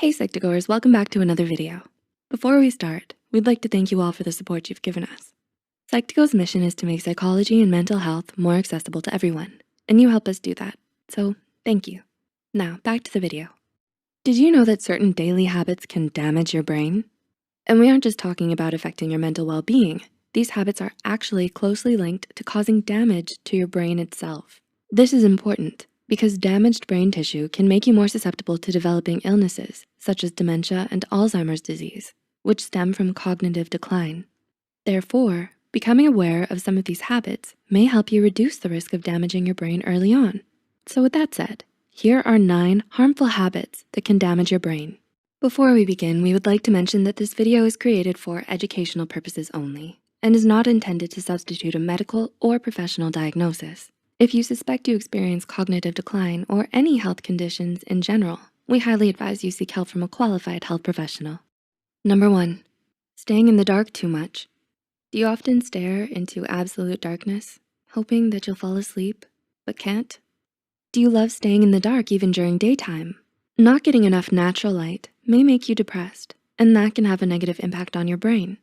Hey Psych2Goers, welcome back to another video. Before we start, we'd like to thank you all for the support you've given us. Psych2Go's mission is to make psychology and mental health more accessible to everyone, and you help us do that, so thank you. Now, back to the video. Did you know that certain daily habits can damage your brain? And we aren't just talking about affecting your mental well-being. These habits are actually closely linked to causing damage to your brain itself. This is important because damaged brain tissue can make you more susceptible to developing illnesses such as dementia and Alzheimer's disease, which stem from cognitive decline. Therefore, becoming aware of some of these habits may help you reduce the risk of damaging your brain early on. So with that said, here are 9 harmful habits that can damage your brain. Before we begin, we would like to mention that this video is created for educational purposes only and is not intended to substitute a medical or professional diagnosis. If you suspect you experience cognitive decline or any health conditions in general, we highly advise you seek help from a qualified health professional. Number 1, staying in the dark too much. Do you often stare into absolute darkness, hoping that you'll fall asleep, but can't? Do you love staying in the dark even during daytime? Not getting enough natural light may make you depressed, and that can have a negative impact on your brain.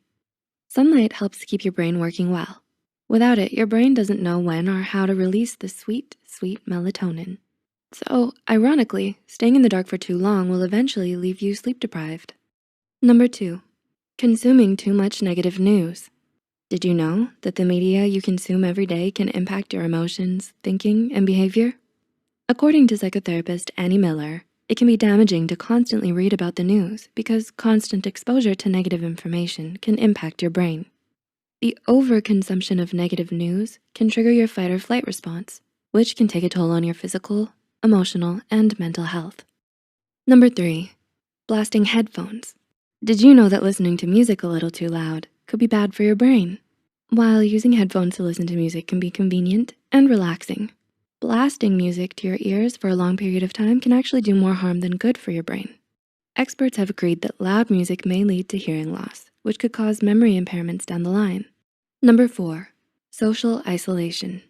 Sunlight helps keep your brain working well. Without it, your brain doesn't know when or how to release the sweet, sweet melatonin. So, ironically, staying in the dark for too long will eventually leave you sleep deprived. Number 2, consuming too much negative news. Did you know that the media you consume every day can impact your emotions, thinking, and behavior? According to psychotherapist Annie Miller, it can be damaging to constantly read about the news because constant exposure to negative information can impact your brain. The overconsumption of negative news can trigger your fight or flight response, which can take a toll on your physical, emotional, and mental health. Number 3, blasting headphones. Did you know that listening to music a little too loud could be bad for your brain? While using headphones to listen to music can be convenient and relaxing, blasting music to your ears for a long period of time can actually do more harm than good for your brain. Experts have agreed that loud music may lead to hearing loss, which could cause memory impairments down the line. Number 4, social isolation.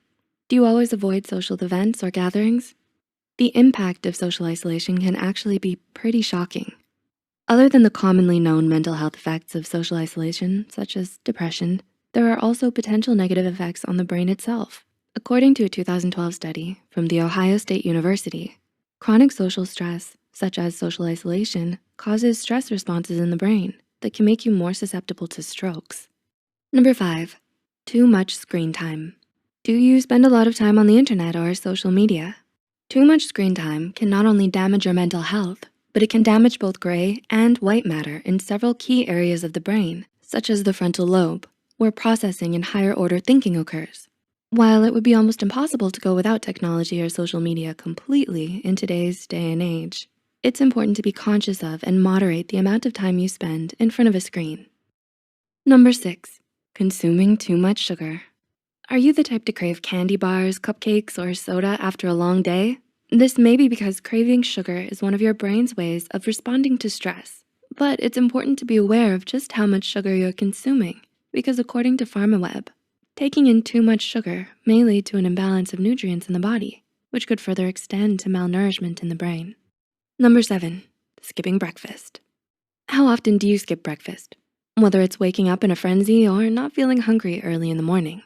Do you always avoid social events or gatherings? The impact of social isolation can actually be pretty shocking. Other than the commonly known mental health effects of social isolation, such as depression, there are also potential negative effects on the brain itself. According to a 2012 study from The Ohio State University, chronic social stress, such as social isolation, causes stress responses in the brain that can make you more susceptible to strokes. Number 5, too much screen time. Do you spend a lot of time on the internet or social media? Too much screen time can not only damage your mental health, but it can damage both gray and white matter in several key areas of the brain, such as the frontal lobe, where processing and higher order thinking occurs. While it would be almost impossible to go without technology or social media completely in today's day and age, it's important to be conscious of and moderate the amount of time you spend in front of a screen. Number 6, consuming too much sugar. Are you the type to crave candy bars, cupcakes, or soda after a long day? This may be because craving sugar is one of your brain's ways of responding to stress, but it's important to be aware of just how much sugar you're consuming because according to PharmaWeb, taking in too much sugar may lead to an imbalance of nutrients in the body, which could further extend to malnourishment in the brain. Number 7, skipping breakfast. How often do you skip breakfast? Whether it's waking up in a frenzy or not feeling hungry early in the morning.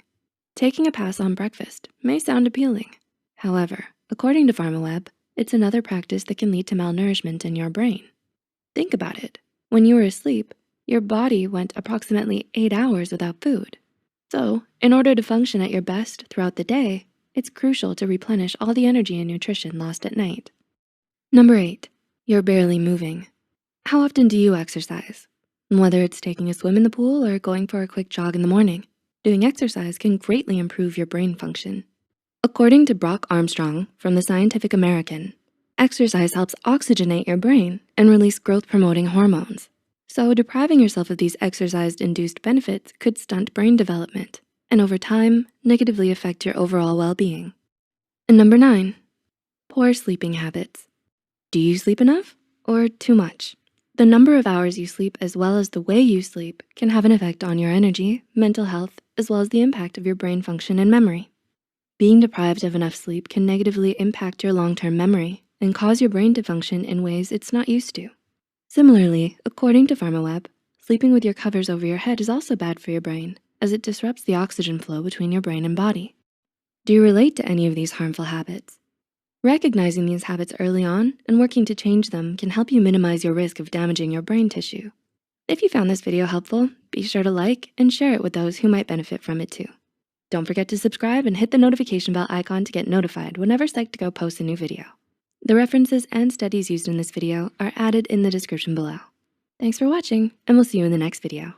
Taking a pass on breakfast may sound appealing. However, according to PharmaWeb, it's another practice that can lead to malnourishment in your brain. Think about it. When you were asleep, your body went approximately 8 hours without food. So, in order to function at your best throughout the day, it's crucial to replenish all the energy and nutrition lost at night. Number 8, you're barely moving. How often do you exercise? Whether it's taking a swim in the pool or going for a quick jog in the morning, doing exercise can greatly improve your brain function. According to Brock Armstrong from the Scientific American, exercise helps oxygenate your brain and release growth-promoting hormones. So depriving yourself of these exercise-induced benefits could stunt brain development and over time, negatively affect your overall well-being. And number 9, poor sleeping habits. Do you sleep enough or too much? The number of hours you sleep as well as the way you sleep can have an effect on your energy, mental health, as well as the impact of your brain function and memory. Being deprived of enough sleep can negatively impact your long-term memory and cause your brain to function in ways it's not used to. Similarly, according to PharmaWeb, sleeping with your covers over your head is also bad for your brain, as it disrupts the oxygen flow between your brain and body. Do you relate to any of these harmful habits? Recognizing these habits early on and working to change them can help you minimize your risk of damaging your brain tissue. If you found this video helpful, be sure to like and share it with those who might benefit from it too. Don't forget to subscribe and hit the notification bell icon to get notified whenever Psych2Go posts a new video. The references and studies used in this video are added in the description below. Thanks for watching, and we'll see you in the next video.